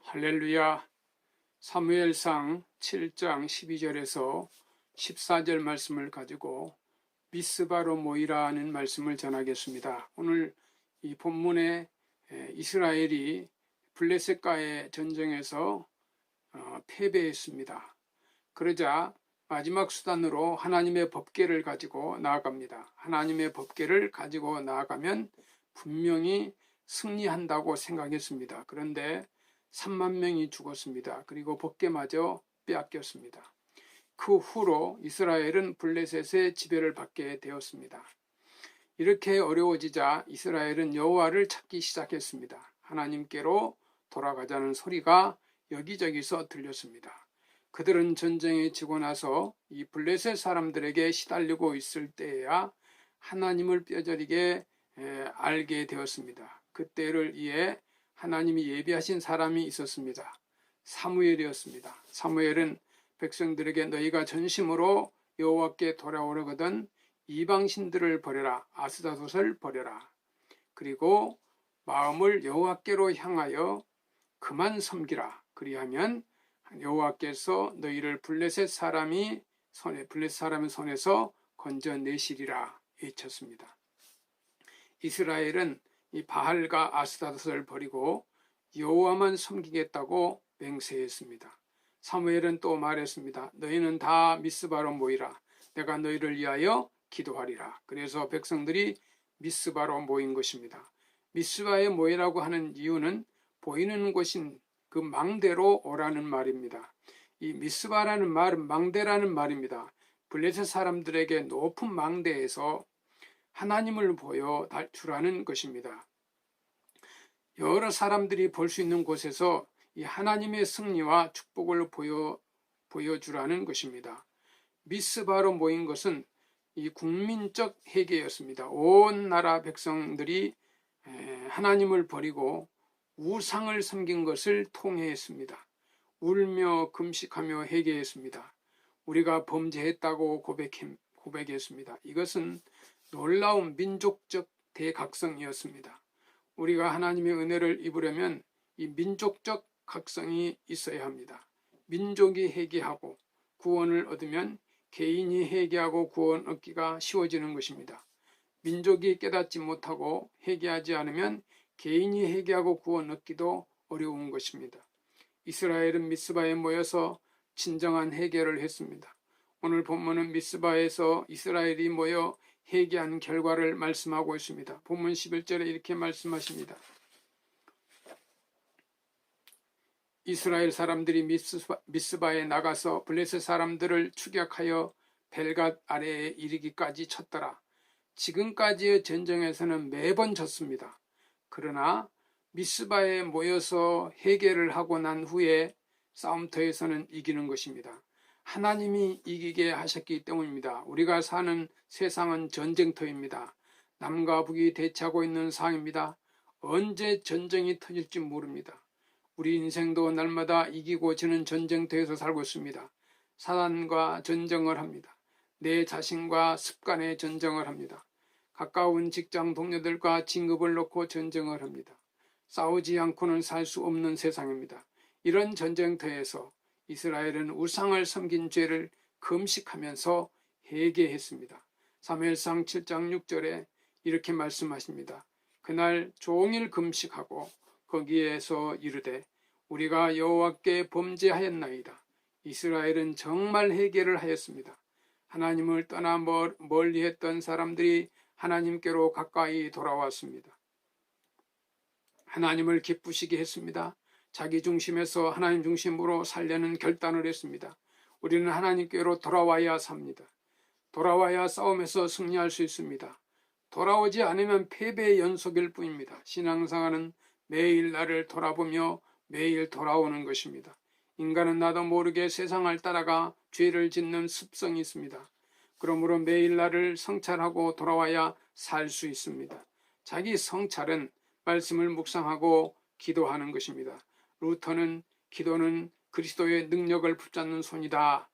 할렐루야. 사무엘상 7장 12절에서 14절 말씀을 가지고 미스바로 모이라는 말씀을 전하겠습니다. 오늘 이 본문에 이스라엘이 블레셋과의 전쟁에서 패배했습니다. 그러자 마지막 수단으로 하나님의 법궤를 가지고 나아갑니다. 하나님의 법궤를 가지고 나아가면 분명히 승리한다고 생각했습니다. 그런데 3만 명이 죽었습니다. 그리고 법궤마저 빼앗겼습니다. 그 후로 이스라엘은 블레셋의 지배를 받게 되었습니다. 이렇게 어려워지자 이스라엘은 여호와를 찾기 시작했습니다. 하나님께로 돌아가자는 소리가 여기저기서 들렸습니다. 그들은 전쟁에 지고 나서 이 블레셋 사람들에게 시달리고 있을 때에야 하나님을 뼈저리게 알게 되었습니다. 그때를 이해 하나님이 예비하신 사람이 있었습니다. 사무엘이었습니다. 사무엘은 백성들에게 너희가 전심으로 여호와께 돌아오려거든 이방신들을 버려라. 아스다롯을 버려라. 그리고 마음을 여호와께로 향하여 그만 섬기라. 그리하면 여호와께서 너희를 블레셋 사람의 손에서 건져내시리라 외쳤습니다. 이스라엘은 이 바알과 아스타롯을 버리고 여호와만 섬기겠다고 맹세했습니다. 사무엘은 또 말했습니다. 너희는 다 미스바로 모이라. 내가 너희를 위하여 기도하리라. 그래서 백성들이 미스바로 모인 것입니다. 미스바에 모이라고 하는 이유는 보이는 곳인 그 망대로 오라는 말입니다. 이 미스바라는 말은 망대라는 말입니다. 블레셋 사람들에게 높은 망대에서 하나님을 보여주라는 것입니다. 여러 사람들이 볼 수 있는 곳에서 이 하나님의 승리와 축복을 보여주라는 것입니다. 미스바로 모인 것은 이 국민적 회개였습니다. 온 나라 백성들이 하나님을 버리고 우상을 섬긴 것을 통해했습니다. 울며 금식하며 회개했습니다. 우리가 범죄했다고 고백했습니다. 이것은 놀라운 민족적 대각성이었습니다. 우리가 하나님의 은혜를 입으려면 이 민족적 각성이 있어야 합니다. 민족이 회개하고 구원을 얻으면 개인이 회개하고 구원 얻기가 쉬워지는 것입니다. 민족이 깨닫지 못하고 회개하지 않으면 개인이 회개하고 구원 얻기도 어려운 것입니다. 이스라엘은 미스바에 모여서 진정한 회개를 했습니다. 오늘 본문은 미스바에서 이스라엘이 모여 회개한 결과를 말씀하고 있습니다. 본문 11절에 이렇게 말씀하십니다. 이스라엘 사람들이 미스바에 나가서 블레셋 사람들을 추격하여 벨갓 아래에 이르기까지 쳤더라. 지금까지의 전쟁에서는 매번 졌습니다. 그러나 미스바에 모여서 회개를 하고 난 후에 싸움터에서는 이기는 것입니다. 하나님이 이기게 하셨기 때문입니다. 우리가 사는 세상은 전쟁터입니다. 남과 북이 대치하고 있는 상황입니다. 언제 전쟁이 터질지 모릅니다. 우리 인생도 날마다 이기고 지는 전쟁터에서 살고 있습니다. 사단과 전쟁을 합니다. 내 자신과 습관의 전쟁을 합니다. 가까운 직장 동료들과 진급을 놓고 전쟁을 합니다. 싸우지 않고는 살 수 없는 세상입니다. 이런 전쟁터에서 이스라엘은 우상을 섬긴 죄를 금식하면서 회개했습니다. 사무엘상 7장 6절에 이렇게 말씀하십니다. 그날 종일 금식하고 거기에서 이르되 우리가 여호와께 범죄하였나이다. 이스라엘은 정말 회개를 하였습니다. 하나님을 떠나 멀리했던 사람들이 하나님께로 가까이 돌아왔습니다. 하나님을 기쁘시게 했습니다. 자기 중심에서 하나님 중심으로 살려는 결단을 했습니다. 우리는 하나님께로 돌아와야 삽니다. 돌아와야 싸움에서 승리할 수 있습니다. 돌아오지 않으면 패배의 연속일 뿐입니다. 신앙생활은 매일 나를 돌아보며 매일 돌아오는 것입니다. 인간은 나도 모르게 세상을 따라가 죄를 짓는 습성이 있습니다. 그러므로 매일 나를 성찰하고 돌아와야 살 수 있습니다. 자기 성찰은 말씀을 묵상하고 기도하는 것입니다. 루터는 기도는 그리스도의 능력을 붙잡는 손이다.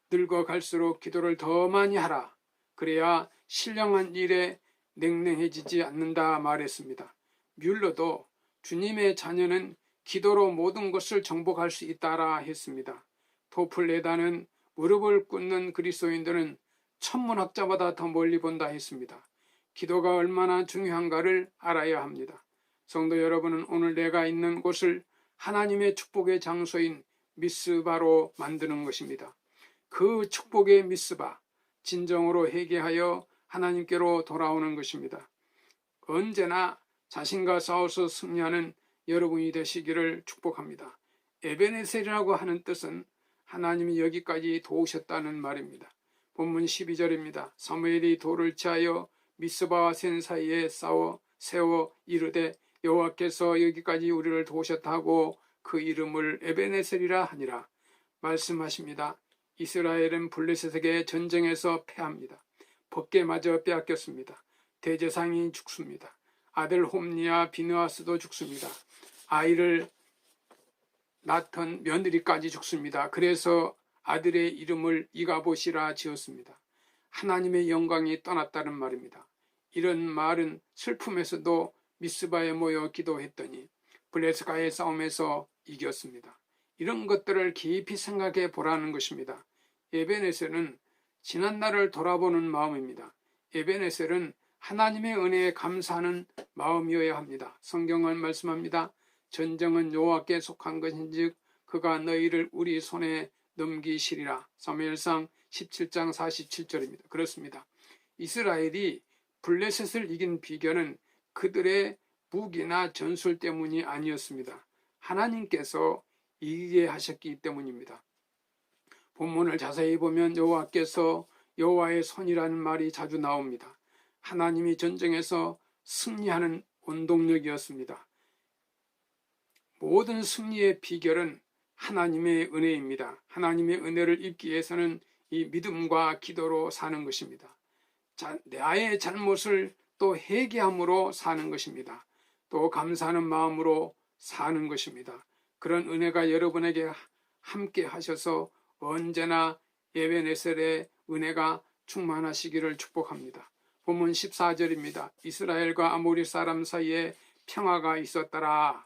늙어갈수록 기도를 더 많이 하라. 그래야 신령한 일에 냉랭해지지 않는다 말했습니다. 뮬러도 주님의 자녀는 기도로 모든 것을 정복할 수 있다라 했습니다. 토플레다는 무릎을 꿇는 그리스도인들은 천문학자보다 더 멀리 본다 했습니다. 기도가 얼마나 중요한가를 알아야 합니다. 성도 여러분은 오늘 내가 있는 곳을 하나님의 축복의 장소인 미스바로 만드는 것입니다. 그 축복의 미스바, 진정으로 회개하여 하나님께로 돌아오는 것입니다. 언제나 자신과 싸워서 승리하는 여러분이 되시기를 축복합니다. 에베네셀이라고 하는 뜻은 하나님이 여기까지 도우셨다는 말입니다. 본문 12절입니다. 사무엘이 돌을 취하여 미스바와 센 사이에 세워 이르되 여호와께서 여기까지 우리를 도우셨다고 그 이름을 에베네셀이라 하니라 말씀하십니다. 이스라엘은 블레셋에게 전쟁에서 패합니다. 법궤마저 빼앗겼습니다. 대제사장이 죽습니다. 아들 홈니와 비느하스도 죽습니다. 아이를 낳던 며느리까지 죽습니다. 그래서 아들의 이름을 이가봇이라 지었습니다. 하나님의 영광이 떠났다는 말입니다. 이런 말은 슬픔에서도 미스바에 모여 기도했더니 블레셋과의 싸움에서 이겼습니다. 이런 것들을 깊이 생각해 보라는 것입니다. 에베네셀은 지난날을 돌아보는 마음입니다. 에베네셀은 하나님의 은혜에 감사하는 마음이어야 합니다. 성경은 말씀합니다. 전쟁은 여호와께 속한 것인즉 그가 너희를 우리 손에 넘기시리라. 사무엘상 17장 47절입니다. 그렇습니다. 이스라엘이 블레셋을 이긴 비결은 그들의 무기나 전술 때문이 아니었습니다. 하나님께서 이기게 하셨기 때문입니다. 본문을 자세히 보면 여호와께서 여호와의 손이라는 말이 자주 나옵니다. 하나님이 전쟁에서 승리하는 원동력이었습니다. 모든 승리의 비결은 하나님의 은혜입니다. 하나님의 은혜를 입기 위해서는 이 믿음과 기도로 사는 것입니다. 나의 잘못을 또 회개함으로 사는 것입니다. 또 감사하는 마음으로 사는 것입니다. 그런 은혜가 여러분에게 함께 하셔서 언제나 에베네셀의 은혜가 충만하시기를 축복합니다. 본문 14절입니다. 이스라엘과 아모리 사람 사이에 평화가 있었더라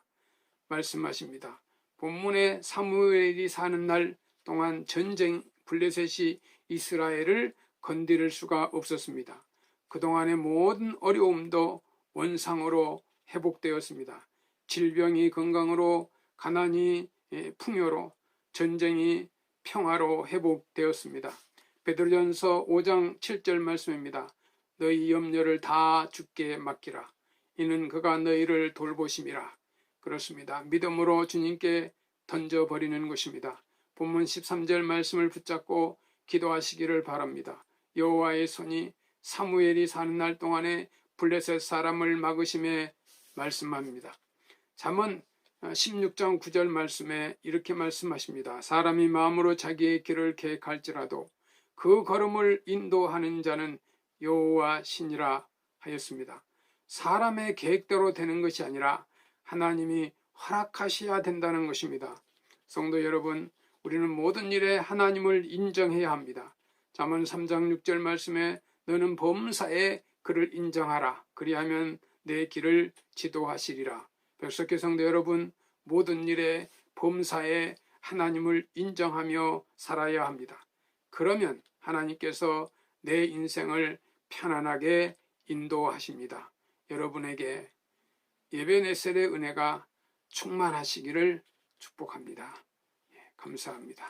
말씀하십니다. 본문에 사무엘이 사는 날 동안 전쟁 블레셋이 이스라엘을 건드릴 수가 없었습니다. 그동안의 모든 어려움도 원상으로 회복되었습니다. 질병이 건강으로, 가난이 풍요로, 전쟁이 평화로 회복되었습니다. 베드로전서 5장 7절 말씀입니다. 너희 염려를 다 주께 맡기라. 이는 그가 너희를 돌보심이라. 그렇습니다. 믿음으로 주님께 던져버리는 것입니다. 본문 13절 말씀을 붙잡고 기도하시기를 바랍니다. 여호와의 손이 사무엘이 사는 날 동안에 블레셋 사람을 막으심에 말씀합니다. 잠언 16장 9절 말씀에 이렇게 말씀하십니다. 사람이 마음으로 자기의 길을 계획할지라도 그 걸음을 인도하는 자는 여호와 신이라 하였습니다. 사람의 계획대로 되는 것이 아니라 하나님이 허락하셔야 된다는 것입니다. 성도 여러분, 우리는 모든 일에 하나님을 인정해야 합니다. 잠언 3장 6절 말씀에 너는 범사에 그를 인정하라. 그리하면 내 길을 지도하시리라. 백석교 성도 여러분, 모든 일에 범사에 하나님을 인정하며 살아야 합니다. 그러면 하나님께서 내 인생을 편안하게 인도하십니다. 여러분에게 에베네셀의 은혜가 충만하시기를 축복합니다. 감사합니다.